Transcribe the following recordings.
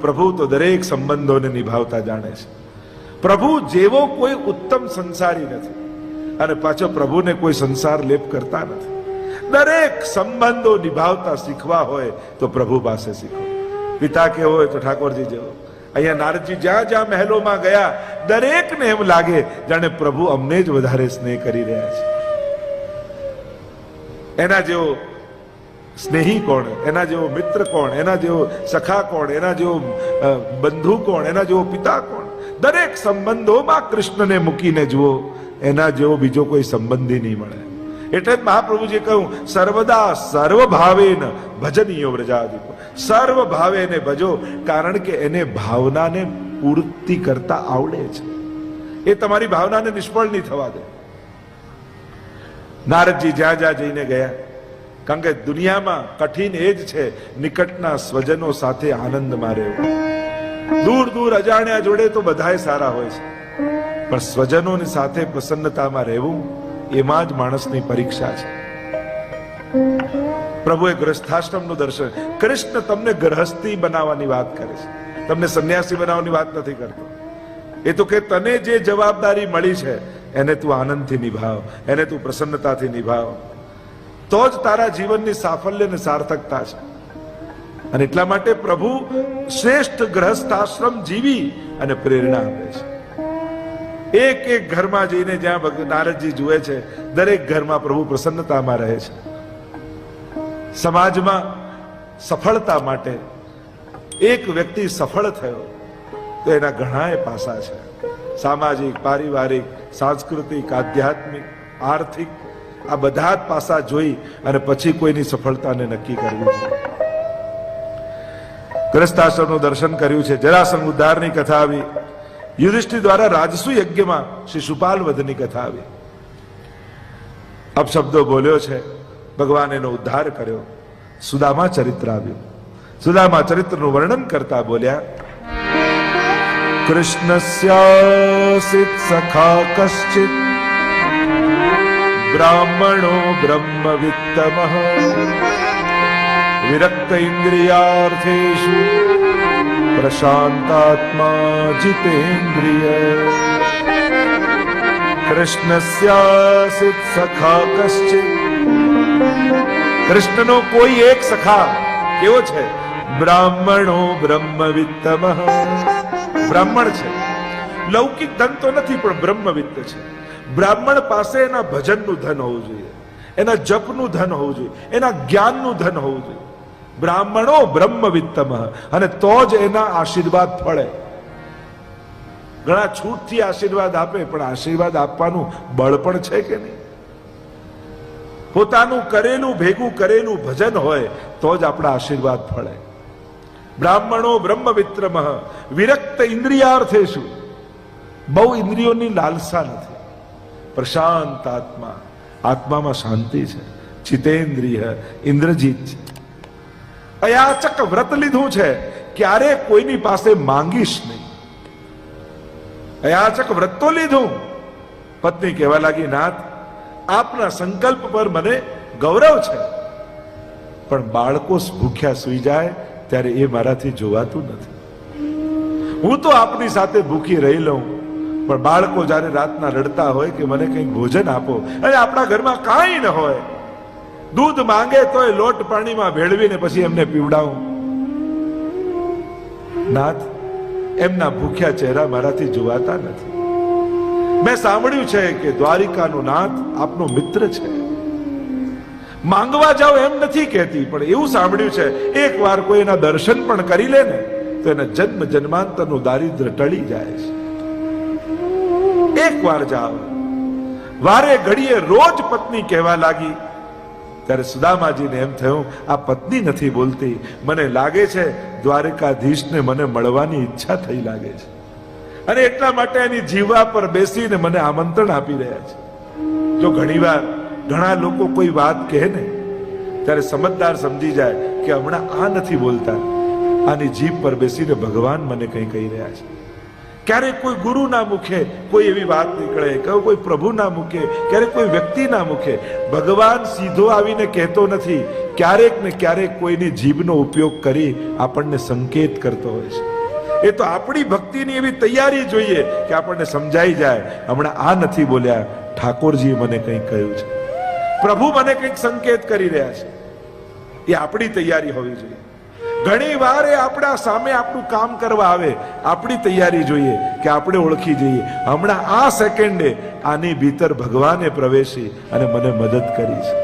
પ્રભુ તો દરેક સંબંધોને નિભાવતા જાણે છે. પ્રભુ જેવો કોઈ ઉત્તમ સંસારી નથી, અને પાછો પ્રભુને કોઈ સંસાર લેપ કરતા નથી. દરેક સંબંધો નિભાવતા શીખવા હોય તો પ્રભુ પાસે શીખો. પિતા કેવો હોય તો ઠાકોરજી જેવો. અહીંયા નારદજી જ્યાં જ્યાં મહેલોમાં ગયા, દરેકને એમ લાગે જાણે પ્રભુ અમને જ વધારે સ્નેહ કરી રહ્યા છે. એના જેવો સ્નેહી કોણ, એના જેવો મિત્ર કોણ, એના જેવો સખા કોણ, એના જેવો બંધુ કોણ, એના જેવો પિતા કોણ. દરેક સંબંધોમાં કૃષ્ણને મૂકીને જુઓ, એના જેવો બીજો કોઈ સંબંધી નહીં મળે. એટલે જ મહાપ્રભુજીએ કહ્યું, સર્વદા સર્વ ભાવેન ભજનીયો વ્રજાધિપો. સર્વ ભાવે એને ભજો, કારણ કે એને ભાવનાને પૂર્તિ કરતા આવડે છે. એ તમારી ભાવનાને નિષ્ફળ નહીં થવા દે. નારદજી જ્યાં જ્યાં જઈને ગયા, કારણ કે દુનિયામાં કઠિન એ જ છે નિકટના સ્વજનો સાથે આનંદમાં રહેવું. દૂર દૂર અજાણ્યા જોડે તો બધાય સારા હોય છે, પણ સ્વજનોની સાથે પ્રસન્નતામાં રહેવું, એમાં જ માણસની પરીક્ષા છે. પ્રભુએ ગ્રસ્થાશ્રમનું દર્શન. કૃષ્ણ તમને ગ્રહસ્થી બનાવવાની વાત કરે છે, તમને સંન્યાસી બનાવવાની વાત નથી કરતો. એ તો કે તને જે જવાબદારી મળી છે એને તું આનંદથી નિભાવ, એને તું પ્રસન્નતાથી નિભાવ, તો જ તારા જીવનની સાફલ્ય અને સાર્થકતા છે. અને એટલા માટે પ્રભુ શ્રેષ્ઠ ગ્રહસ્થાશ્રમ જીવી અને પ્રેરણા આપે છે. એક એક ઘરમાં જઈને જ્યાં નારદજી જુએ છે, દરેક ઘરમાં પ્રભુ પ્રસન્નતામાં રહે છે. સમાજમાં સફળતા માટે એક વ્યક્તિ સફળ થયો તો એના ઘણા પાસા છે. સામાજિક, પારિવારિક, સાંસ્કૃતિક, આધ્યાત્મિક, આર્થિક, આ બધા જ પાસા જોઈ અને પછી કોઈની સફળતાને નક્કી કરવી છે. ગ્રસ્તાશ્રમનું દર્શન કર્યું છે. જરાસંઘ ઉદ્ધારની કથા આવી. યુધિષ્ઠિર દ્વારા રાજસુ યજ્ઞમાં શ્રી શુપાલ વધની કથા આવી. અપશબ્દો બોલ્યો છે, ભગવાન એનો ઉદ્ધાર કર્યો. સુદામા ચરિત્ર આવ્યું. સુદામા ચરિત્રનું વર્ણન કરતા બોલ્યા, કૃષ્ણસ્યાસિત સખા કશ્ચિત બ્રાહ્મણો બ્રહ્મવિત્તમઃ વિરક્ત ઇન્દ્રિયાર્થેષુ પ્રશાંતાત્મા જીતેન્દ્રિય. કૃષ્ણસ્યાસિત સખા કશ્ચિત. કૃષ્ણનો કોઈ એક સખા કેવો છે? બ્રાહ્મણો બ્રહ્મવિત્તમઃ. બ્રાહ્મણ છે, લૌકિક ધન તો નથી પણ બ્રહ્મવિત્ત છે. બ્રાહ્મણ પાસે એના ભજનનું ધન હોવું જોઈએ, એના જપનું ધન હોવું જોઈએ, એના જ્ઞાનનું ધન હોવું જોઈએ. બ્રાહ્મણો બ્રહ્મવિત્તમઃ, અને તો જ એના આશીર્વાદ ફળે. ઘણા છૂટથી આશીર્વાદ આપે, પણ આશીર્વાદ આપવાનું બળ પણ છે કે નહીં? પોતાનું કરેલું ભેગું કરેલું ભજન હોય તો જ આપણા આશીર્વાદ ફળે. બ્રાહ્મણો બ્રહ્મવિત્તમઃ વિરક્ત ઇન્દ્રિયાર્થેષુ. બહુ ઇન્દ્રિયોની લાલસા નથી. પ્રશાંત આત્મા, આત્મામાં શાંતિ છે. ચિતેન્દ્રિય, ઇન્દ્રજીત છે. અયાચક વ્રત લીધું છે, ક્યારે કોઈની પાસે માંગીશ નહીં. અયાચક વ્રત તો લીધું. પત્ની કહેવા લાગી, નાથ આપના સંકલ્પ પર મને ગૌરવ છે, પણ બાળકો ભૂખ્યા સૂઈ જાય ત્યારે એ મારાથી જોવાતું નથી. હું તો આપની સાથે ભૂખી રહી લઉં, પણ બાળકો જ્યારે રાતના રડતા હોય કે મને કંઈક ભોજન આપો, અને આપણા ઘરમાં કાંઈ ન હોય, દૂધ માંગે તો એ લોટ પાણીમાં ભેળવીને પછી એમને પીવડાવું. નાથ, એમના ભૂખ્યા ચહેરા મારાથી જોવાતા નથી. મેં સાંભળ્યું છે કે દ્વારિકાનો નાથ આપનો મિત્ર છે. માંગવા જાઓ એમ નથી કહેતી, પણ એવું સાંભળ્યું છે એક વાર કોઈ એના દર્શન પણ કરી લે ને તો એના જન્મ જન્માંતરનું દારિદ્ર ટળી જાય છે. એક વાર જાઓ. વારે ઘડીએ રોજ પત્ની કહેવા લાગી. ત્યારે સુદામાજીને એમ થયું, આ પત્ની નથી બોલતી, મને લાગે છે દ્વારકાધીશને મને મળવાની ઈચ્છા થઈ લાગે છે, અને એટલા માટે એની જીવા પર બેસીને મને આમંત્રણ આપી રહ્યા છે. જો ઘણીવાર ઘણા લોકો કોઈ વાત કહે ને ત્યારે સમજદાર સમજી જાય કે હમણાં આ નથી બોલતા, આની જીભ પર બેસીને ભગવાન મને કંઈ કહી રહ્યા છે. ક્યારેક કોઈ ગુરુના મુખે કોઈ એવી વાત નીકળે, કોઈ પ્રભુના મુખે, ક્યારેક કોઈ વ્યક્તિના મુખે. ભગવાન સીધો આવીને કહેતો નથી, ક્યારેક ને ક્યારેક કોઈની જીભનો ઉપયોગ કરી આપણને સંકેત કરતો હોય છે. એ તો આપણી ભક્તિની એવી તૈયારી જોઈએ કે આપણને સમજાઈ જાય, હમણાં આ નથી બોલ્યા, ઠાકોરજીએ મને કંઈક કહ્યું છે, પ્રભુ મને કંઈક સંકેત કરી રહ્યા છે. એ આપણી તૈયારી હોવી જોઈએ. ઘણી વાર એ આપણા સામે આપણું કામ કરવા આવે, આપણી તૈયારી જોઈએ કે આપણે ઓળખી જઈએ, હમણાં આ સેકન્ડે આની ભીતર ભગવાને પ્રવેશી અને મને મદદ કરી છે.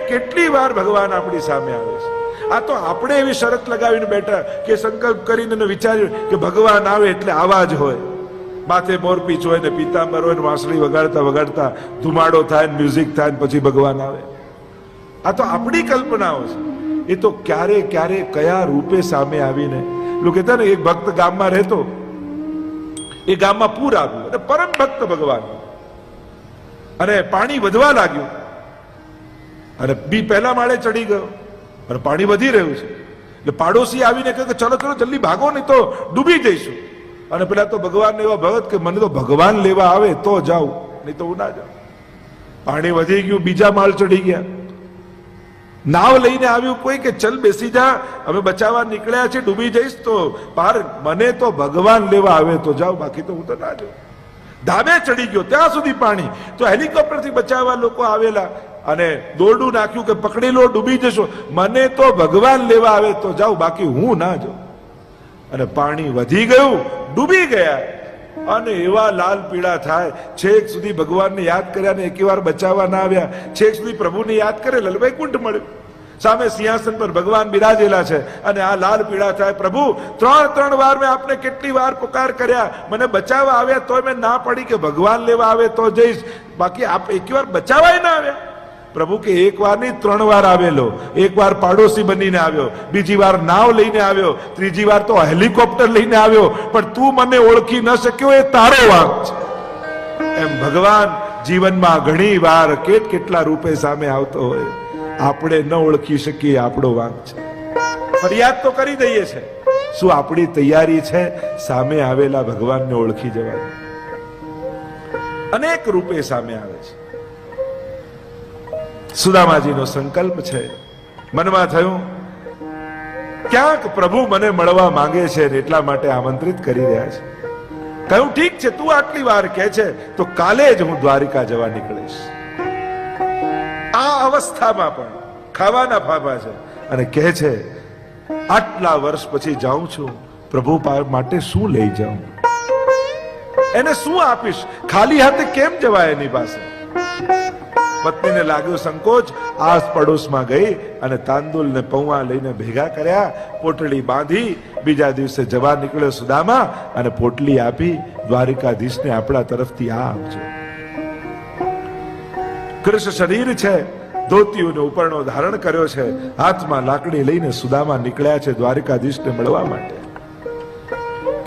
કેટલી વાર ભગવાન આપણી સામે આવે છે. આ તો આપણે એવી શરત લગાવીને બેઠા કે સંકલ્પ કરીને વિચાર્યું કે ભગવાન આવે એટલે આવા જ હોય, માથે મોરપીંછ હોય ને પીતાંબર હોય ને વાંસળી વગાડતા વગાડતા ધુમાડો થાય ને મ્યુઝિક થાય ને પછી ભગવાન આવે. આ તો આપણી કલ્પનાઓ છે. એ તો ક્યારે ક્યારે કયા રૂપે સામે આવીને. લોકો કહેતા ને, એક ભક્ત ગામમાં રહેતો, એ ગામમાં પૂર આવ્યું અને પરમ ભક્ત ભગવાન, અને પાણી વધવા લાગ્યું અને બી પહેલા માળે ચડી ગયો અને પાણી વધી રહ્યું છે. એટલે પાડોશી આવીને કહે કે ચલો ચલો જલ્દી ભાગો, નહીં તો ડૂબી જઈશું. અને પેલા તો ભગવાન એવા ભગત કે મને તો ભગવાન લેવા આવે તો જાઉં, નહીં તો હું ના જાઉં. પાણી વધી ગયું, બીજા માળ ચડી ગયા. નાવ લઈને આવ્યું કોઈ કે ચલ બેસી જા, અમે બચાવવા નીકળ્યા છે, ડૂબી જઈશ તો પાર, મને તો ભગવાન લેવા આવે તો જાઓ, બાકી તો હું તો ના જાઉં. ધાબે ચડી ગયો, ત્યાં સુધી પાણી. તો હેલિકોપ્ટરથી બચાવવા લોકો આવેલા અને દોરડું નાખ્યું કે પકડી લો, ડૂબી જશો, મને તો ભગવાન લેવા આવે તો જાઓ, બાકી હું ના જાઉં. અને પાણી વધી ગયું, ડૂબી ગયા અને એવા લાલ પીળા થાય, છેક સુધી ભગવાનને યાદ કર્યા ને એકે વાર બચાવવા ના આવ્યા, છેક સુધી પ્રભુને યાદ કરે, લલવૈકુંઠ મળ્યું. સામે સિંહાસન પર ભગવાન બિરાજેલા છે અને આ લાલ પીળા થાય, પ્રભુ ત્રણ વાર મેં આપને કેટલી વાર પુકાર કર્યા, મને બચાવવા આવ્યા તોય મેં ના પડી કે ભગવાન લેવા આવે તો જઈશ, બાકી આપ એક વાર બચાવવા ના આવ્યા. પ્રભુ કે એક વાર નહીં, 3 વાર આવેલો. એક વાર પાડોશી બનીને આવ્યો, બીજી વાર નાવ લઈને આવ્યો, ત્રીજી વાર તો હેલિકોપ્ટર લઈને આવ્યો, પણ તું મને ઓળખી ન શક્યો, એ તારો વાંક છે. એમ ભગવાન જીવનમાં ઘણી વાર કેટલા રૂપે સામે આવતો હોય, આપણે ન ઓળખી શકીએ, આપણો વાંક છે. ફરિયાદ તો કરી દઈએ છે, શું આપણી તૈયારી છે સામે આવેલા ભગવાનને ઓળખી જવાની? અનેક રૂપે સામે આવે છે. સુદામાજીનો સંકલ્પ છે, મનમાં થયું ક્યાંક પ્રભુ મને મળવા માંગે છે ને એટલા માટે આમંત્રિત કરી રહ્યા છે. કહ્યું ઠીક છે, તું આટલી વાર કહે છે તો કાલે જ હું દ્વારિકા જવા નીકળીશ. આ અવસ્થામાં પણ ખાવાના ફાફા છે અને કહે છે આટલા વર્ષ પછી જાઉં છું, પ્રભુ માટે શું લઈ જાઉં, એને શું આપીશ, ખાલી હાથે કેમ જવાય એની પાસે. પત્નીને લાગ્યો સંકોચ, આસ પડોશમાં ગઈ અને તાંદુલ ને પૌવા લઈને ભેગા કર્યા, પોટલી બાંધી, બીજા દિવસે જવા નીકળ્યો સુદામા અને પોટલી આપી, દ્વારિકાધીશને આપણા તરફથી આ આપજો. કૃષ્ણ શરીર છે, ધોતીઓનો ઉપરનો ધારણ કર્યો છે, હાથમાં લાકડી લઈને સુદામા નીકળ્યા છે દ્વારિકાધીશને મળવા માટે.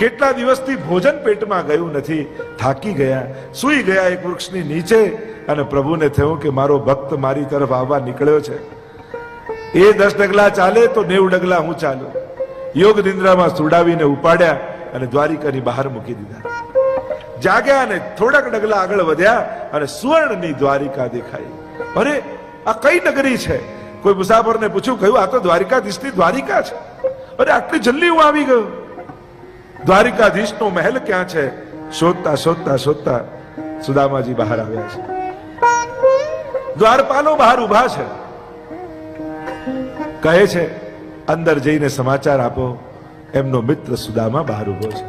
કેટલા દિવસથી ભોજન પેટમાં ગયું નથી, થાકી ગયા, સૂઈ ગયા એક વૃક્ષની નીચે અને પ્રભુને થયું કે મારો ભક્ત મારી તરફ આવવા નીકળ્યો છે. એ 10 ડગલા ચાલે તો 90 ડગલા હું ચાલું. યોગ નિંદ્રામાં સુડાવીને ઉપાડ્યા અને દ્વારિકાની બહાર મૂકી દીધા. જાગ્યા અને થોડાક ડગલા આગળ વધ્યા અને સુવર્ણની દ્વારિકા દેખાઈ. અરે આ કઈ નગરી છે? કોઈ મુસાફરને પૂછ્યું, કહ્યું આ તો દ્વારિકાધીશની દ્વારિકા છે. અરે આટલી જલ્દી હું આવી ગયો. દ્વારિકાધીશનો મહેલ ક્યાં છે? શોધતા શોધતા શોધતા સુદામાજી બહાર આવ્યા છે. દ્વારપાલો બહાર ઉભા છે. કહે છે અંદર જઈને સમાચાર આપો, એમનો મિત્ર સુદામા બહાર ઉભો છે.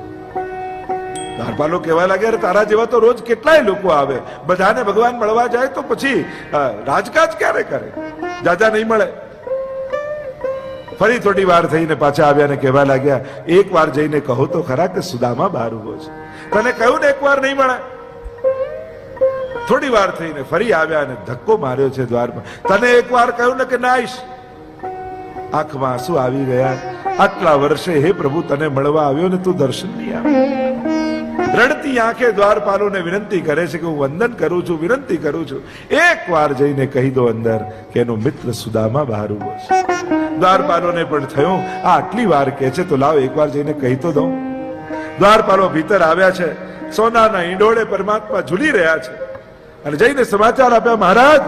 દ્વારપાલો કહેવા લાગ્યા, તારા જેવા તો રોજ કેટલાય લોકો આવે, બધાને ભગવાન મળવા જાય તો પછી રાજકાજ ક્યારે કરે, જાજા નહીં મળે. ફરી થોડી વાર થઈને પાછા આવ્યા ને કહેવા લાગ્યા, એક વાર જઈને કહો તો ખરા કે સુદામા બહાર ઉભો છે. તને કહ્યું ને એક વાર નહીં મળે. થોડી વાર થઈને ફરી આવ્યા અને ધક્કો માર્યો છે દ્વારમાં. તને એક વાર કહ્યું ને કે ના આવીશ. આંખમાં આંસુ આવી ગયા. આટલા વર્ષે હે પ્રભુ તને મળવા આવ્યો ને તું દર્શન નહીં આવે. રડતી આંખે દ્વારપાલોને વિનંતી કરે છે કે હું વંદન કરું છું, વિનંતી કરું છું, એક વાર જઈને કહી દો અંદર કે એનો મિત્ર સુદામા બહાર ઉભો છે. દ્વારપાલોને પણ થયું આ આટલી વાર કહે છે તો લાવ એક વાર જઈને કહી તો દઉં. દ્વારપાલો ભીતર આવ્યા છે, સોનાના ઈંડોળે પરમાત્મા ઝૂલી રહ્યા છે, અને જઈને સમાચાર આપ્યા, મહારાજ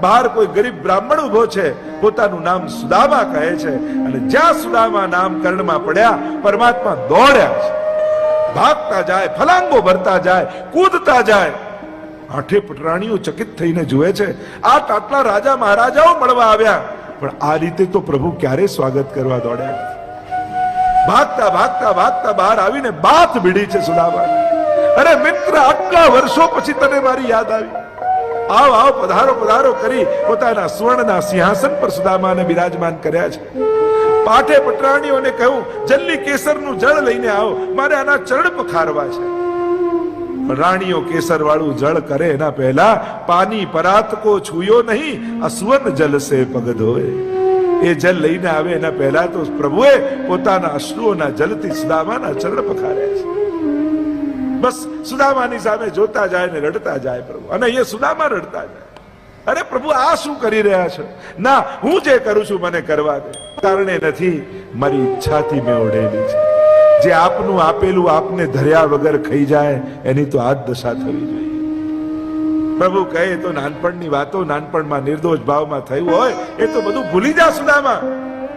બહાર કોઈ ગરીબ બ્રાહ્મણ ઉભો છે, પોતાનું નામ સુદામા કહે છે. અને જ્યાં સુદામા નામ કર્ણમાં પડ્યા, પરમાત્મા દોડ્યા છે, ભાગતા જાય, ફલાંગો ભરતા જાય, કૂદતા જાય. આઠે પટરાણીઓ ચકિત થઈને જુએ છે, આટલા રાજા મહારાજાઓ મળવા આવ્યા, પણ આ રીતે તો પ્રભુ ક્યારે સ્વાગત કરવા દોડ્યા. ભાગતા ભાગતા ભાગતા બહાર આવીને બાત ભીડી છે સુદામા. અરે મિત્ર, આટલા વર્ષો પછી તને મારી યાદ આવી, આવ આવ, પધારો પધારો કરી પોતાના સુવર્ણના સિંહાસન પર સુદામાને બિરાજમાન કર્યા છે. પાઠે પટરાણીઓને કહ્યું, જલ્દી કેસરનું જળ લઈને આવો, મારે આના ચરણ પખારવા છે. રાણીઓ કેસર વાળું જળ કરે એના પહેલા પાની પરાત કો છુયો નહીં, અસવન જલ સે પગ ધોએ. એ જલ લઈને આવે એના પહેલા તો પ્રભુએ પોતાના અશ્રુઓના જલથી સુદામાના ચરણ પખાર્યા છે. બસ સુદામાની સામે જોતા જાય ને રડતા જાય પ્રભુ, અને એ સુદામા રડતા જાય. અરે પ્રભુ, આ શું કરી રહ્યા છો? ના, હું જે કરું છું મને કરવા દે. કારણે નથી, મારી ઈચ્છાથી મેં ઓઢેલી છે. જે આપનું આપેલું આપને ધર્યા વગર ખાઈ જાય, એની તો આ જ દશા થવી જોઈએ. પ્રભુ કહે તો નાનપણની વાતો, નાનપણમાં નિર્દોષ ભાવમાં થયું હોય એ તો બધું ભૂલી જા સુદામા.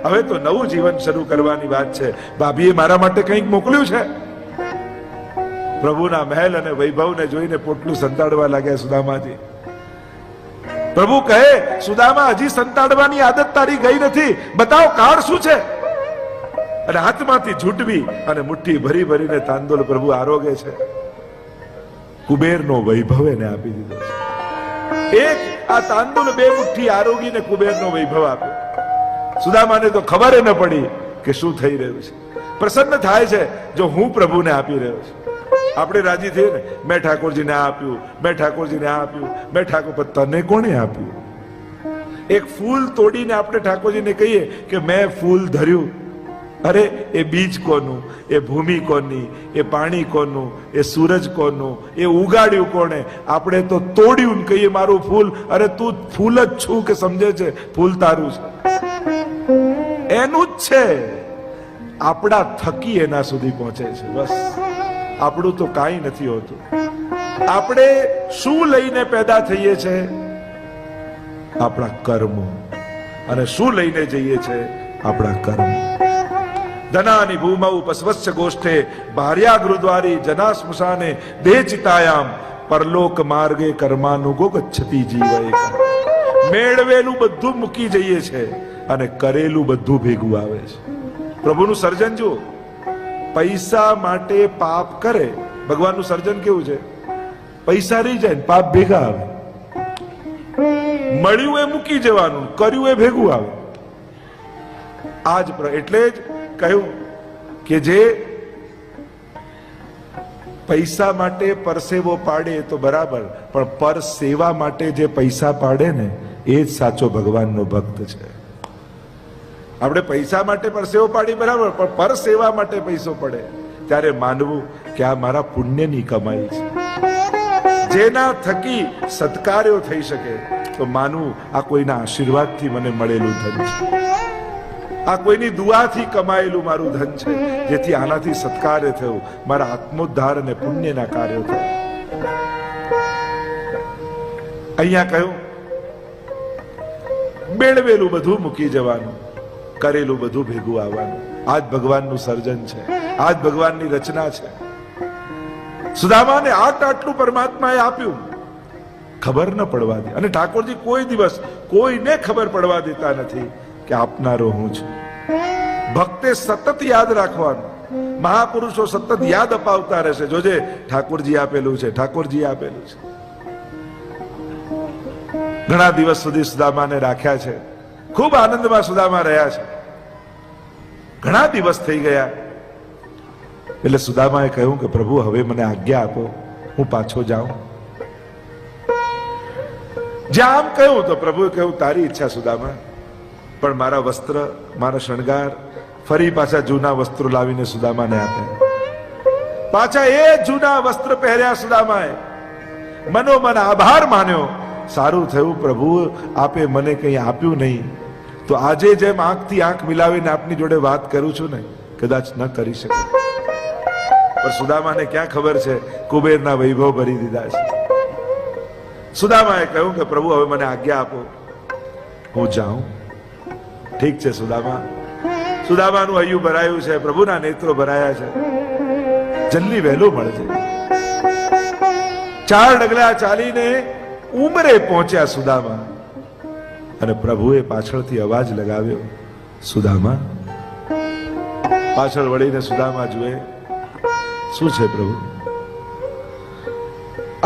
હવે તો નવું જીવન શરૂ કરવાની વાત છે. ભાભીએ મારા માટે કંઈક મોકલ્યું છે. પ્રભુના મહેલ અને વૈભવને જોઈને પોટલું સંતાડવા લાગ્યા સુદામાજી. પ્રભુ કહે, સુદામા, હજી સંતાડવાની આદત તારી ગઈ નથી, બતાવ કાળ શું છે. અને હાથમાંથી ઝૂંટવી અને મુઠ્ઠી ભરી ભરીને તાંદુલ પ્રભુ આરોગે છે. કુબેરનો વૈભવ એને આપી દીધો છે. એક આ તાંદુલ બે મુઠ્ઠી આરોગીને કુબેરનો વૈભવ આપ્યો. સુદામાને તો ખબર ન પડી કે શું થઈ રહ્યું છે. પ્રસન્ન થાય છે જો હું પ્રભુને આપી રહ્યો છું. આપણે રાજી થઈએ ને, મેં ઠાકોરજીને આ આપ્યું, મેં ઠાકોરજીને આ આપ્યું, મેં ઠાકોર, તને કોણે આપ્યું? એક ફૂલ તોડીને આપણે ઠાકોરજીને કહીએ કે મેં ફૂલ ધર્યું, અરે એ બીજ કોનું, એ ભૂમિ કોની, એ પાણી કોનું, એ સૂરજ કોનું, એ ઉગાડ્યું કોણે? આપણે તો તોડ્યું ને કહીએ મારું ફૂલ. અરે તું ફૂલ જ છું કે સમજે છે ફૂલ તારું છે? એનું જ છે. આપણા થકી એના સુધી પહોંચે છે. બસ આપણું તો કાંઈ નથી હોતું. આપણે શું લઈને પેદા થઈએ છે? આપણા કર્મો. અને શું લઈને જઈએ છે? આપણા કર્મો. ધનાની ભૂમૌ પસ્વસ્ય ગોષ્ઠે ભાર્યા ગૃદ્વારી જના સ્મશાને દેહ ચિતાયામ પરલોક માર્ગે કર્માનુગો ગચ્છતિ જીવૈ. મેળવેલું બધું મૂકી જઈએ છે અને કરેલું બધું ભેગું આવે છે. પ્રભુનું સર્જન જુઓ. પૈસા માટે પાપ કરે. ભગવાનનું સર્જન કેવું છે? પૈસા રહી જાય, પાપ ભેગા આવે. મળ્યું એ મૂકી જવાનું, કર્યું એ ભેગું આવે. આજ એટલે જ કહ્યું કે જે પૈસા માટે પરસેવો પાડે તો બરાબર, પણ પર સેવા માટે જે પૈસા પાડે ને એ જ સાચો ભગવાનનો ભક્ત છે. આપણે પૈસા માટે પરસેવો પાડી બરાબર, પણ પર સેવા માટે પૈસો પડે ત્યારે માનવું કે આ મારા પુણ્યની કમાઈ છે. જેના થકી સત્કાર્યો થઈ શકે તો માનવું આ કોઈના આશીર્વાદથી મને મળેલું ધન છે, આ કોઈની દુઆથી કમાયેલું મારું ધન છે, જેથી આનાથી સત્કાર્ય થયું, મારા આત્મોદ્ધાર અને પુણ્યના કાર્યો થયા. અહીંયા કહ્યું મેળવેલું બધું મૂકી જવાનું, કરેલું બધું ભેગું આવવાનું. આજ ભગવાનનું સર્જન છે, આજ ભગવાનની રચના છે. સુદામાને આટલું પરમાત્માએ આપ્યું, ખબર ન પડવા દે. અને ઠાકોરજી કોઈ દિવસ કોઈને ખબર પડવા દેતા નથી કે આપનારો હું છું. ભક્તે સતત યાદ રાખવાનું. મહાપુરુષો સતત યાદ અપાવતા રહેશે, જોજે ઠાકોરજી આપેલું છે, ઠાકોરજી આપેલું છે. ઘણા દિવસ સુધી સુદામાને રાખ્યા છે. ખૂબ આનંદમાં સુદામા રહ્યા છે. ઘણા દિવસ થઈ ગયા એટલે સુદામાએ કહ્યું કે પ્રભુ હવે મને આજ્ઞા આપો, હું પાછો જાઉં. જ્યાં આમ કહ્યું તો પ્રભુએ કહ્યું તારી ઈચ્છા સુદામા, પણ મારા વસ્ત્ર, મારા શણગાર, ફરી પાછા જૂના વસ્ત્રો લાવીને સુદામાને આપ્યા. પાછા એ જૂના વસ્ત્ર પહેર્યા સુદામાએ. મનોમન આભાર માન્યો. સારું થયું પ્રભુ આપે મને કંઈ આપ્યું નહીં, તો આજે જેમ આંખથી આંખ મિલાવીને આપની જોડે વાત કરું છું ને, કદાચ ન કરી શકે. પણ સુદામાને ક્યાં ખબર છે કુબેરના વૈભવ ભરી દીધા છે. સુદામાએ કહ્યું કે પ્રભુ હવે મને આજ્ઞા આપો, હું જાઉં. ઠીક છે સુદામા. સુદામાનું હૈયું ભરાયું છે, પ્રભુના નેત્રો ભરાયા છે. જલ્દી વહેલો મળજે. 4 ડગલા ચાલીને ઉમરે પહોંચ્યા સુદામા, અને પ્રભુએ પાછળથી અવાજ લગાવ્યો, સુદામા. પાછળ વળીને સુદામા જુએ, શું છે પ્રભુ?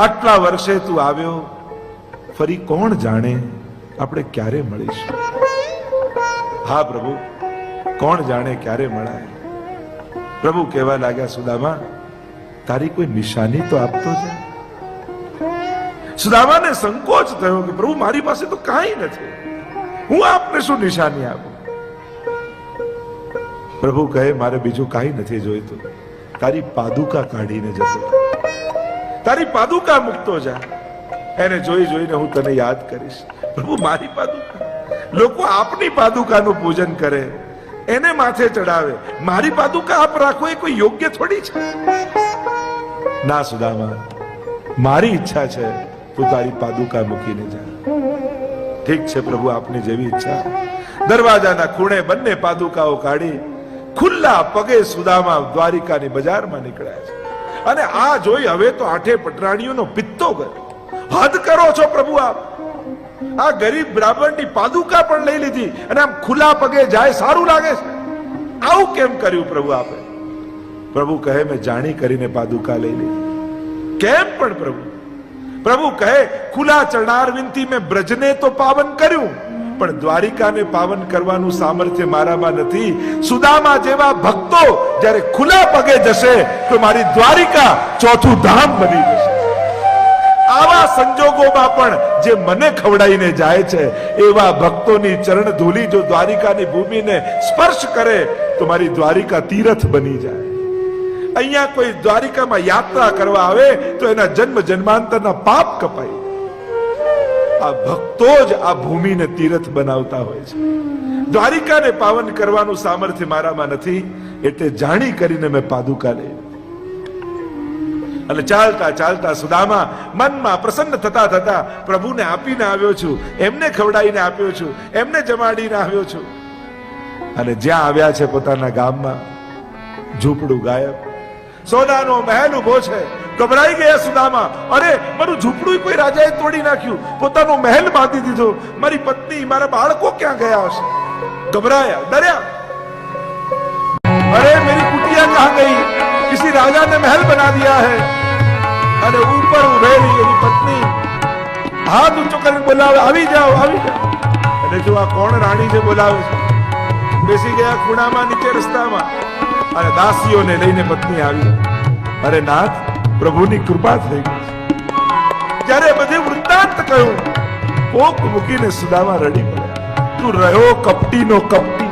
આટલા વર્ષે તું આવ્યો, ફરી કોણ જાણે આપણે ક્યારે મળીશું? હા પ્રભુ, કોણ જાણે ક્યારે મળાય. પ્રભુ કહેવા લાગ્યા, સુદામા તારી કોઈ નિશાની તો આપતો છે. સુદામાને સંકોચ થયો કે પ્રભુ મારી પાસે તો કાંઈ નથી, હું આપને શું નિશાની આપું? પ્રભુ કહે, મારે બીજું કાંઈ નથી જોઈતું, તારી પાદુકા કાઢીને જતો, તારી પાદુકા મૂકતો જા. એને જોઈ જોઈને હું તને યાદ કરીશ. પ્રભુ મારી પાદુકા, લોકો આપની પાદુકાનું પૂજન કરે, એને માથે ચડાવે, મારી પાદુકા આપ રાખો એ કોઈ યોગ્ય થોડી છે? ના સુદામા, મારી ઈચ્છા છે તું તારી પાદુકા મૂકીને જા. ઠીક છે પ્રભુ, આપની જેવી ઈચ્છા. દરવાજાના ખૂણે બંને પાદુકાઓ કાઢી ખુલ્લા પગે સુદામા દ્વારિકાની બજારમાં નીકળ્યા છે. અને આ જોઈ હવે તો 8 પટરાણીઓનો પિત્તો ગયો. હદ કરો છો પ્રભુ આપ. આ ગરીબ બ્રાહ્મણની પાદુકા પણ લઈ લીધી અને આમ ખુલ્લા પગે જાય, સારું લાગે છે? આવું કેમ કર્યું પ્રભુ આપે? પ્રભુ કહે, મેં જાણી કરીને પાદુકા લઈ લીધી. કેમ પણ પ્રભુ? પ્રભુ કહે, ખુલ્લા ચરણારવિંદથી મેં બ્રજને તો પાવન કર્યું, પણ દ્વારિકાને પાવન કરવાનું સામર્થ્ય મારામાં નથી. સુદામા જેવા ભક્તો જ્યારે ખુલ્લા પગે જશે તો મારી દ્વારિકા ચોથું ધામ બની જશે. આવા સંજોગોમાં પણ જે મને ખવડાવીને જાય છે એવા ભક્તોની ચરણ ધૂલી જો દ્વારિકાની ભૂમિને સ્પર્શ કરે તો મારી દ્વારિકા તીર્થ બની જાય. અહીંયા કોઈ દ્વારિકામાં યાત્રા કરવા આવે તો એના જન્મ જન્માંતરના પાપ કપાય. આ ભક્તો જ આ ભૂમિને તીર્થ બનાવતા હોય છે. દ્વારિકાને પાવન કરવાનું સામર્થ્ય મારામાં નથી, એટલે જાણી કરીને મેં પાદુકા લઈ. અને ચાલતા ચાલતા સુદામા મનમાં પ્રસન્ન થતા થતા પ્રભુને આપીને આવ્યો છું, એમને ખવડાવીને આપ્યો છું, એમને જમાડીને આવ્યો છું. અને જ્યાં આવ્યા છે પોતાના ગામમાં, ઝૂંપડું ગાયબ, સોનાનો મહેલ ઉભો છે. ગભરાઈ ગયા સુદામા, અરે મારું ઝૂંપડું કોઈ રાજાએ તોડી નાખ્યું, પોતાનો મહેલ બાંધી દીધો, મારી પત્ની મારા બાળકો ક્યાં ગયા હશે? घबराया, डरा, अरे मेरी कुटिया कहां गई? किसी राजा ने महल बना दिया है। अरे ऊपर उभेली एनी पत्नी हाथ ऊंचो कर बोलावे, આવી જાઓ, આવી જાઓ। અને જો આ કોણ રાણી છે બોલાવે છે, બેસી ગયા ખૂણામાં નીચે રસ્તામાં, અને દાસીઓને લઈને પત્ની આવી। અરે નાથ, પ્રભુની કૃપા થઈ ગઈ। જ્યારે બધે વૃત્તાંત કહ્યું, પોક મૂકીને સુદામા રડી પડ્યા। તું રહ્યો કપટીનો કપટી,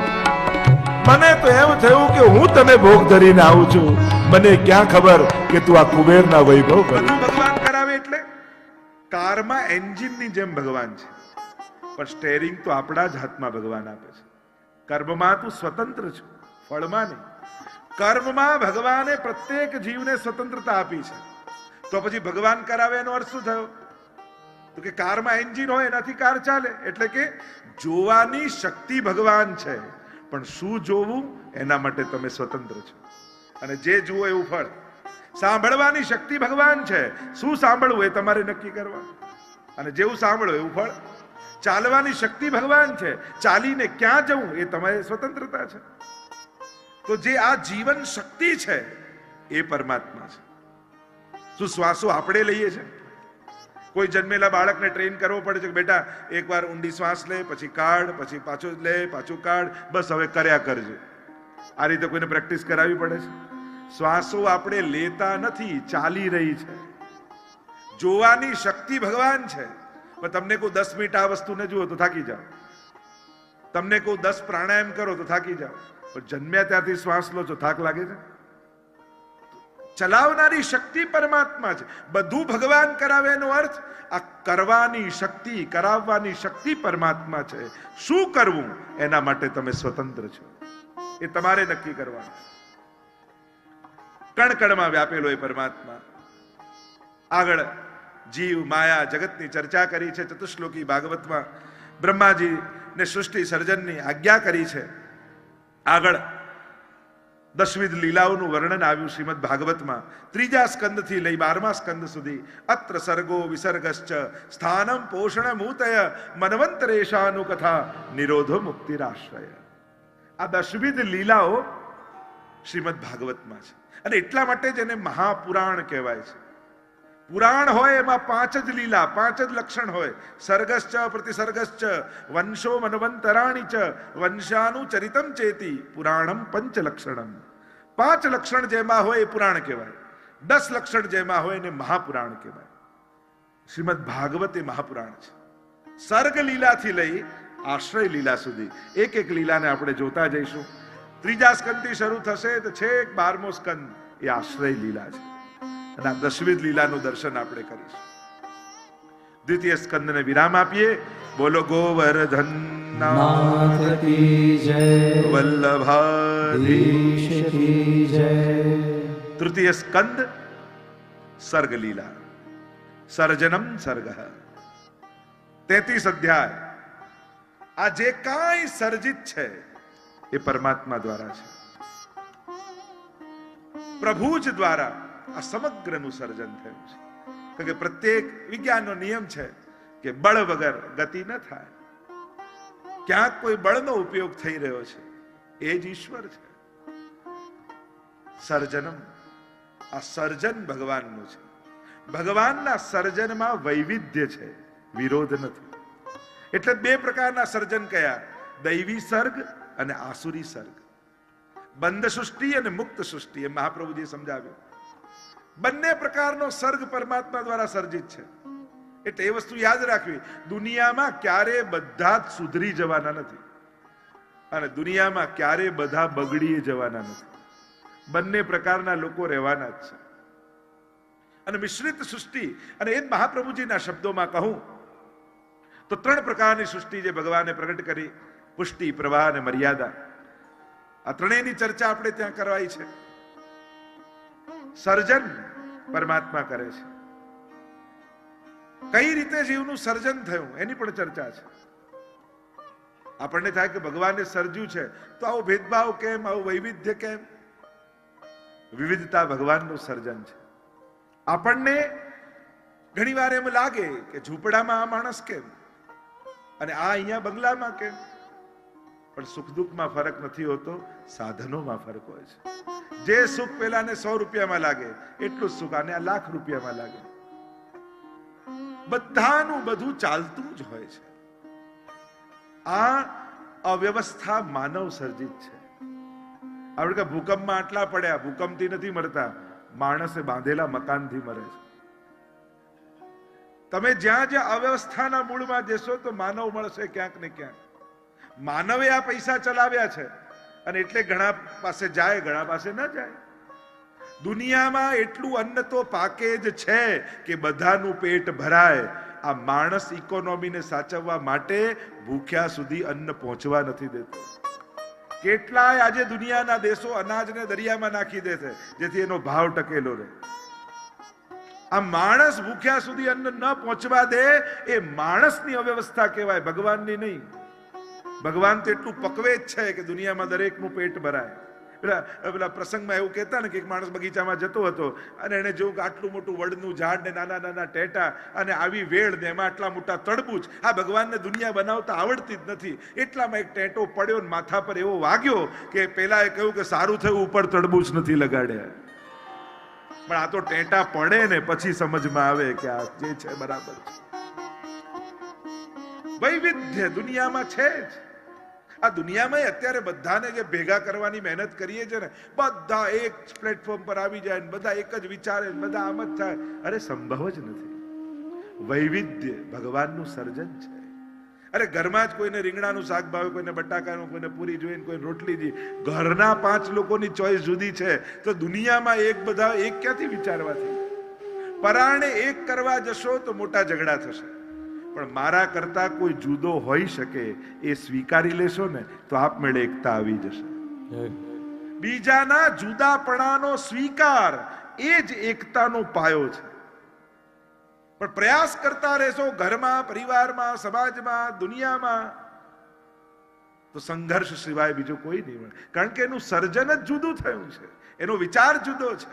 મને તો એમ થયું કે હું તને ભોગ ધરીને આવું છું, મને ક્યાં ખબર કે તું આ કુબેરના વૈભવ કરે। ભગવાન કરાવે એટલે કારમાં એન્જિનની જેમ ભગવાન છે, પણ સ્ટેરિંગ તો આપણા જ હાથમાં ભગવાન આપે છે। કર્મમાં તું સ્વતંત્ર છો, ફળમાં નહીં। કર્મમાં ભગવાને પ્રત્યેક જીવને સ્વતંત્રતા આપી છે, તો પછી ભગવાન કરાવે એનો અર્થ શું થયો? તો કે કારમાં એન્જિન હોય એનાથી કાર ચાલે, એટલે કે જોવાની શક્તિ ભગવાન છે, પણ શું જોવું એના માટે તમે સ્વતંત્ર છો, અને જે જુઓ એવું ફળ। સાંભળવાની શક્તિ ભગવાન છે, શું સાંભળવું એ તમારે નક્કી કરવાનું, અને જેવું સાંભળો એવું ફળ। ચાલવાની શક્તિ ભગવાન છે, ચાલીને ક્યાં જવું એ તમારી સ્વતંત્રતા છે। તો જે આ જીવન શક્તિ છે એ પરમાત્મા છે। શું શ્વાસો આપણે લઈએ છીએ? કોઈ જન્મેલા બાળકને ટ્રેન કરવો પડે છે કે બેટા એકવાર ઊંડી શ્વાસ લે, પછી કાઢ, પછી પાછો લે, પાછું કાઢ, બસ હવે કર્યા કરજો। આ રીતે કોઈને પ્રેક્ટિસ કરાવવી પડે છે? શ્વાસો આપણે લેતા નથી, ચાલી રહી છે। જોવાની શક્તિ ભગવાન છે, પણ તમને કોઈ 10 મિનિટ આ વસ્તુને જુઓ તો થાકી જાઓ, તમને કોઈ 10 પ્રાણાયામ કરો તો થાકી જાઓ, પણ જન્મ્યા ત્યારથી શ્વાસ લો છો, થાક લાગે છે? ચલાવનારી શક્તિ પરમાત્મા છે, બધું ભગવાન કરાવે એનો અર્થ આ કરવાની શક્તિ, કરાવવાની શક્તિ પરમાત્મા છે। શું કરવું એના માટે તમે સ્વતંત્ર છો, એ તમારે નક્કી કરવાનું। કણ કણમાં વ્યાપેલો એ પરમાત્મા. આગળ જીવ માયા જગતની ચર્ચા કરી છે ચતુશ્લોકી ભાગવતમાં. બ્રહ્માજી ને સૃષ્ટિ સર્જનની આજ્ઞા કરી છે. આગળ 10વિધ લીલાઓનું વર્ણન આવ્યું શ્રીમદ ભાગવતમાં. 3જા સ્કંદથી લઈ 12મા સ્કંદ સુધી. અત્ર સર્ગો વિસર્ગશ્ચ સ્થાનમ પોષણમૂતય મન્વંતરેશાનુ કથા નિરોધો મુક્તિરાશ્રય. આ 10વિધ લીલાઓ શ્રીમદ ભાગવતમાં છે અને એટલા માટે જ એને મહાપુરાણ કહેવાય છે. પુરાણ હોય એમાં 5 જ લીલા, 5 જ લક્ષણ હોય. સર્ગશ્ચ પ્રતિસર્ગશ્ચ વંશો મન્વંતરાણી ચ વંશાનું ચરિતમ ચેતી પુરાણમ 5 લક્ષણમ. 5 લક્ષણ જેમાં હોય એ પુરાણ કહેવાય. 10 લક્ષણ જેમાં હોય એને મહાપુરાણ કહેવાય. શ્રીમદ ભાગવત એ મહાપુરાણ છે. સર્ગ લીલાથી લઈ આશ્રય લીલા સુધી એક એક લીલાને આપણે જોતા જઈશું. 3જા સ્કંદથી શરૂ થશે તો છેક 12મો સ્કંદ એ આશ્રય લીલા છે અને આ 10વિધ લીલાનું દર્શન આપણે કરીશું. 2ય સ્કંદને વિરામ આપીએ. બોલો ગોવર્ધન નાથ કી જય, વલ્લભાધીશ કી જય. 3ય સ્કંદ સર્ગ લીલા. સર્જનમ સર્ગ. 33 અધ્યાય. આ જે કાંઈ સર્જિત છે એ પરમાત્મા દ્વારા છે. પ્રભુ જ દ્વારા આ સમગ્રનું સર્જન થયું છે. કારણ કે પ્રત્યેક વિજ્ઞાનનો નિયમ છે કે બળ વગર ગતિ ન થાય. ક્યાંક કોઈ બળનો ઉપયોગ થઈ રહ્યો છે એ જ ઈશ્વર છે. સર્જનમ, આ સર્જન ભગવાનનું છે. ભગવાનના સર્જનમાં વૈવિધ્ય છે, વિરોધ નથી. એટલે 2 પ્રકારના સર્જન કયા? દૈવી સર્ગ અને આસુરી સર્ગ. બંધ સૃષ્ટિ અને મુક્ત સૃષ્ટિ. એ મહાપ્રભુજીએ સમજાવ્યું. બંને પ્રકારનો સર્ગ પરમાત્મા દ્વારા સર્જિત છે. એટલે એ વસ્તુ યાદ રાખવી. દુનિયામાં ક્યારે બધા જ સુધરી જવાના નથી અને દુનિયામાં ક્યારે બધા બગડી જવાના નથી. બંને પ્રકારના લોકો રહેવાના જ છે. અને મિશ્રિત સૃષ્ટિ, અને એ જ મહાપ્રભુજીના શબ્દોમાં કહું તો 3 પ્રકારની સૃષ્ટિ જે ભગવાને પ્રગટ કરી: પુષ્ટિ, પ્રવાહ અને મર્યાદા. આ ત્રણેયની ચર્ચા આપણે ત્યાં કરવાઈ છે. સર્જન પરમાત્મા કરે છે. કઈ રીતે જીવનું સર્જન થયું એની પણ ચર્ચા છે. આપણને થાય કે ભગવાને સર્જ્યું છે તો આવો ભેદભાવ કેમ, આવું વૈવિધ્ય કેમ? વિવિધતા ભગવાનનું સર્જન છે. આપણને ઘણી વાર એમ લાગે કે ઝૂંપડામાં આ માણસ કેમ અને આ અહીંયા બંગલામાં કેમ? પણ સુખ દુઃખમાં ફરક નથી હોતો, સાધનોમાં ફરક હોય છે. જે સુખ પેલાને 100 રૂપિયામાં લાગે એટલું સુખ આને લાખ રૂપિયામાં લાગે. બધાનું બધું ચાલતું જ હોય છે. આ અવ્યવસ્થા માનવ સર્જિત છે. આપણે કે ભૂકંપમાં આટલા પડ્યા, ભૂકંપથી નથી મરતા, માણસે બાંધેલા મકાનથી મરે છે. તમે જ્યાં જ્યાં અવ્યવસ્થાના મૂળમાં જશો તો માનવ મળશે ક્યાંક ને ક્યાંક. માનવે આ પૈસા ચલાવ્યા છે અને એટલે ઘણા પાસે જાય, ઘણા પાસે ન જાય. દુનિયામાં એટલું અન્ન તો પાકે જ છે કે બધાનું પેટ ભરાય. આ માણસ ઇકોનોમીને સાચવવા માટે ભૂખ્યા સુધી અન્ન પહોંચવા નથી દેતો. કેટલાય આજે દુનિયાના દેશો અનાજને દરિયામાં નાખી દે છે જેથી એનો ભાવ ટકેલો રહે. આ માણસ ભૂખ્યા સુધી અન્ન ન પહોંચવા દે એ માણસની અવ્યવસ્થા કહેવાય, ભગવાનની નહીં. ભગવાન તો એટલું પકવે જ છે કે દુનિયામાં દરેકનું પેટ ભરાય. પેલા પ્રસંગમાં એવું કહેતા ને કે એક માણસ બગીચામાં જતો હતો અને એને જોયું કે આટલું મોટું વડનું ઝાડ ને નાના નાના ટેટા અને આવી વેળ ને એમાં આટલા મોટા તડબૂચ. આ ભગવાનને દુનિયા બનાવતા આવડતી જ નથી. એટલામાં એક ટેટો પડ્યો ને માથા પર એવો વાગ્યો કે પેલા એ કહ્યું કે સારું થયું ઉપર તડબૂચ નથી લગાડ્યા. પણ આ તો ટેટા પડે ને પછી સમજમાં આવે કે આ જે છે બરાબર છે. વૈવિધ્ય દુનિયામાં છે જ. આ દુનિયામાં અત્યારે બધાને જે ભેગા કરવાની મહેનત કરીએ છે ને, બધા એક પ્લેટફોર્મ પર આવી જાય ને બધા એક જ વિચારે, બધા આમ જ થાય. અરે સંભવ જ નથી. વૈવિધ્ય ભગવાનનું સર્જન છે. અરે ઘરમાં જ કોઈને રીંગણાનું શાક ભાવે, કોઈને બટાકાનું, કોઈને પૂરી જોઈએ, કોઈને રોટલી જોઈએ. ઘરના 5 લોકોની ચોઈસ જુદી છે તો દુનિયામાં એક બધા એક ક્યાંથી વિચારવાથી? પરાણે એક કરવા જશો તો મોટા ઝઘડા થશે. પણ મારા કરતા કોઈ જુદો હોઈ શકે એ સ્વીકારી લેશો ને તો આપમેળે એકતા આવી જશે. બીજાના જુદાપણાનો સ્વીકાર એ જ એકતાનો પાયો છે. પણ પ્રયાસ કરતા રહેશો ઘરમાં, પરિવારમાં, સમાજમાં, દુનિયામાં, તો સંઘર્ષ સિવાય બીજું કોઈ નહીં મળે. કારણ કે એનું સર્જન જ જુદું થયું છે, એનો વિચાર જુદો છે.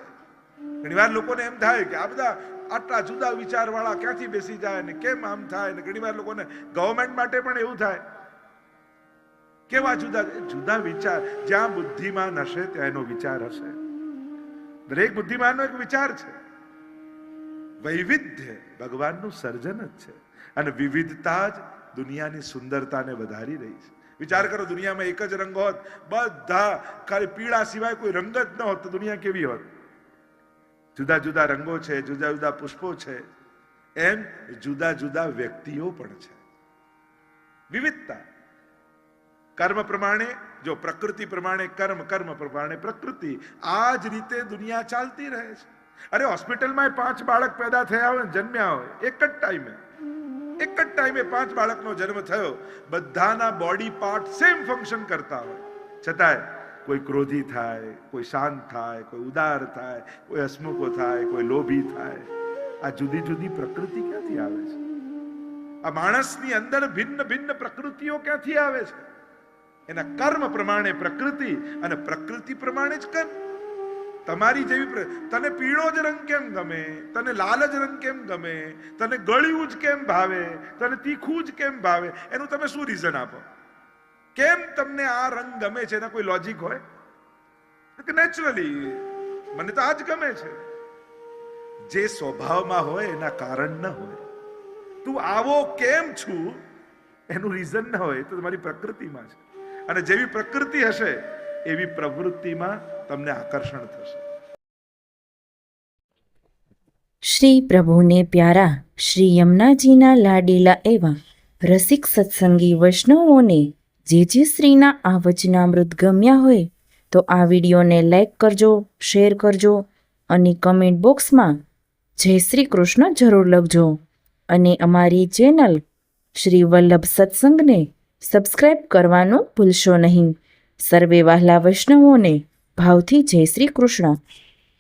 ઘણીવાર લોકોને એમ થાય કે આ બધા આટલા જુદા વિચાર વાળા ક્યાંથી બેસી જાય ને કેમ આમ થાય ને. ઘણીવાર લોકોને ગવર્મેન્ટ માટે પણ એવું થાય, કેવા જુદા જુદા વિચાર. જ્યાં બુદ્ધિમાન હશે ત્યાં એનો વિચાર હશે. દરેક બુદ્ધિમાનનો એક વિચાર છે. વૈવિધ્ય ભગવાનનું સર્જન જ છે અને વિવિધતા જ દુનિયાની સુંદરતાને વધારી રહી છે. વિચાર કરો, દુનિયામાં એક જ રંગ હોત, બધા ખાલી પીળા સિવાય કોઈ રંગ જ ન હોત, તો દુનિયા કેવી હોત? જુદા જુદા રંગો છે, જુદા જુદા પુષ્પો છે, એમ જુદા જુદા વ્યક્તિઓ પણ છે. વિવિધતા. કર્મ પ્રમાણે જો પ્રકૃતિ પ્રમાણે કર્મ, કર્મ પ્રમાણે પ્રકૃતિ, આ જ રીતે દુનિયા ચાલતી રહે છે. અરે હોસ્પિટલમાં 5 બાળક પેદા થયા હોય, જન્મ્યા હોય, એક જ ટાઈમે 5 બાળકનો જન્મ થયો, બધાના બોડી પાર્ટ સેમ ફંક્શન કરતા હોય, છતાંય કોઈ ક્રોધી થાય, કોઈ શાંત થાય, કોઈ ઉદાર થાય, કોઈ હસમુખો થાય, કોઈ લોભી થાય. આ જુદી જુદી પ્રકૃતિ ક્યાંથી આવે છે? આ માણસની અંદર ભિન્ન ભિન્ન પ્રકૃતિઓ ક્યાંથી આવે છે? એના કર્મ પ્રમાણે પ્રકૃતિ અને પ્રકૃતિ પ્રમાણે જ કર્મ. તમારી જેવી તને પીળો જ રંગ કેમ ગમે, તને લાલ જ રંગ કેમ ગમે, તને ગળ્યું જ કેમ ભાવે, તને તીખું જ કેમ ભાવે, એનું તમે શું રીઝન આપો? કેમ તમને આ રંગ ગમે છે? એના કોઈ લોજિક હોય? નેચરલી મને તો આ જ ગમે છે. જે સ્વભાવમાં હોય એના કારણ ન હોય. તું આવો કેમ છું એનું રીઝન ન હોય, તો તમારી પ્રકૃતિમાં છે. અને જેવી પ્રકૃતિ હશે એવી પ્રવૃત્તિમાં તમને આકર્ષણ થશે. શ્રી પ્રભુને પ્યારા શ્રી યમુનાજીના લાડીલા એવા રસિક સત્સંગી વૈષ્ણવોને જે શ્રીના આ વચનામૃત ગમ્યા હોય તો આ વિડીયોને લાઈક કરજો, શેર કરજો અને કમેન્ટ બોક્સમાં જય શ્રી કૃષ્ણ જરૂર લખજો. અને અમારી ચેનલ શ્રી વલ્લભ સત્સંગને સબસ્ક્રાઈબ કરવાનું ભૂલશો નહીં. સર્વે વહાલા વૈષ્ણવોને ભાવથી જય શ્રી કૃષ્ણ.